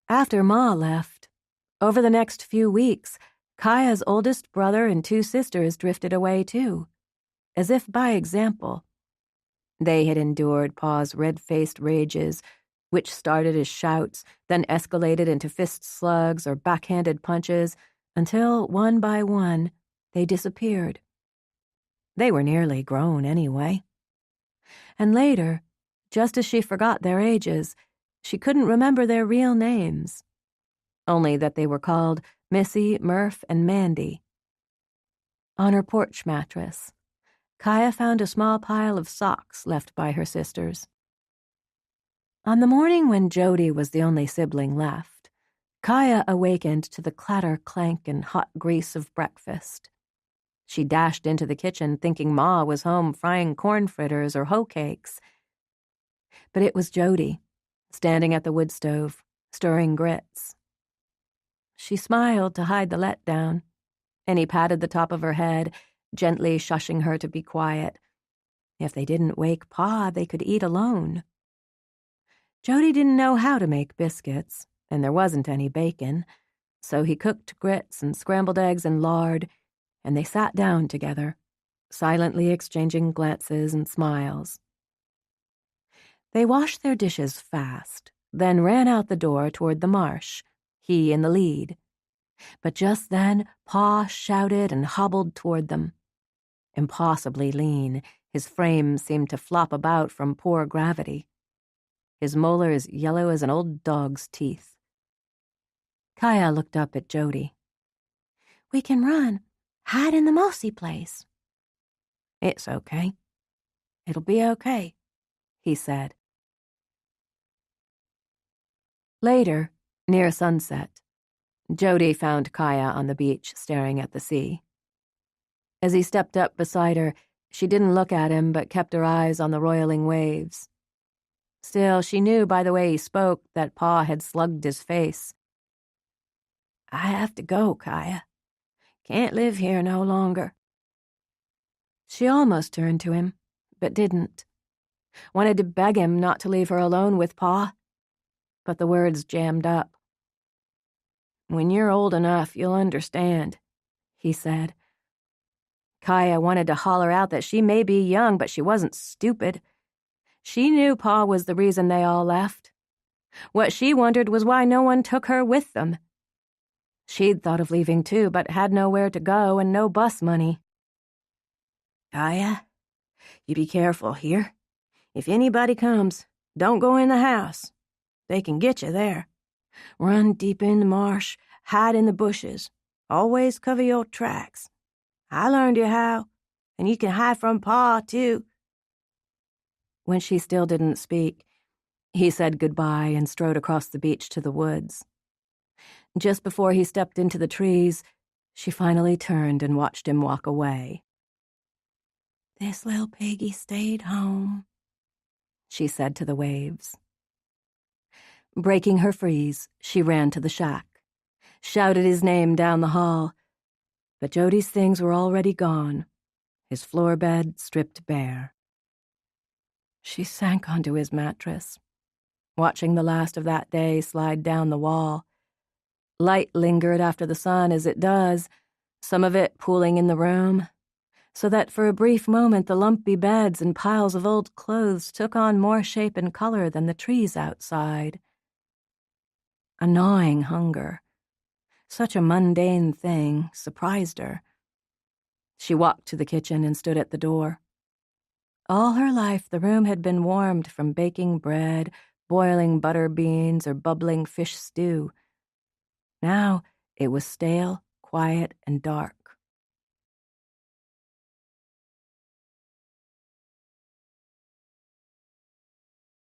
After Ma left, over the next few weeks, Kaya's oldest brother and 2 sisters drifted away too, as if by example. They had endured Pa's red-faced rages, which started as shouts, then escalated into fist slugs or backhanded punches, until, one by one, they disappeared. They were nearly grown anyway. And later, just as she forgot their ages, she couldn't remember their real names, only that they were called Missy, Murph, and Mandy. On her porch mattress, Kaya found a small pile of socks left by her sisters. On the morning when Jody was the only sibling left, Kaya awakened to the clatter, clank, and hot grease of breakfast. She dashed into the kitchen thinking Ma was home frying corn fritters or hoe cakes. But it was Jody, standing at the wood stove, stirring grits. She smiled to hide the letdown, and he patted the top of her head, gently shushing her to be quiet. If they didn't wake Pa, they could eat alone. Jody didn't know how to make biscuits, and there wasn't any bacon, so he cooked grits and scrambled eggs and lard, and they sat down together, silently exchanging glances and smiles. They washed their dishes fast, then ran out the door toward the marsh, he in the lead. But just then, Pa shouted and hobbled toward them. Impossibly lean, his frame seemed to flop about from poor gravity. His molars yellow as an old dog's teeth. Kaya looked up at Jody. "We can run. Hide in the mossy place." "It's okay. It'll be okay," he said. Later, near sunset, Jody found Kaya on the beach staring at the sea. As he stepped up beside her, she didn't look at him but kept her eyes on the roiling waves. Still, she knew by the way he spoke that Pa had slugged his face. "I have to go, Kaya. Can't live here no longer." She almost turned to him, but didn't. Wanted to beg him not to leave her alone with Pa, but the words jammed up. "When you're old enough, you'll understand," he said. Kaya wanted to holler out that she may be young, but she wasn't stupid. She knew Pa was the reason they all left. What she wondered was why no one took her with them. She'd thought of leaving too, but had nowhere to go and no bus money. "Kaya, you be careful here. If anybody comes, don't go in the house. They can get you there. Run deep in the marsh, hide in the bushes. Always cover your tracks. I learned you how, and you can hide from Pa, too." When she still didn't speak, he said goodbye and strode across the beach to the woods. Just before he stepped into the trees, she finally turned and watched him walk away. "This little piggy stayed home," she said to the waves. Breaking her freeze, she ran to the shack, shouted his name down the hall, but Jody's things were already gone, his floor bed stripped bare. She sank onto his mattress, watching the last of that day slide down the wall. Light lingered after the sun as it does, some of it pooling in the room, so that for a brief moment the lumpy beds and piles of old clothes took on more shape and color than the trees outside. A gnawing hunger, such a mundane thing, surprised her. She walked to the kitchen and stood at the door. All her life the room had been warmed from baking bread, boiling butter beans, or bubbling fish stew. Now it was stale, quiet, and dark.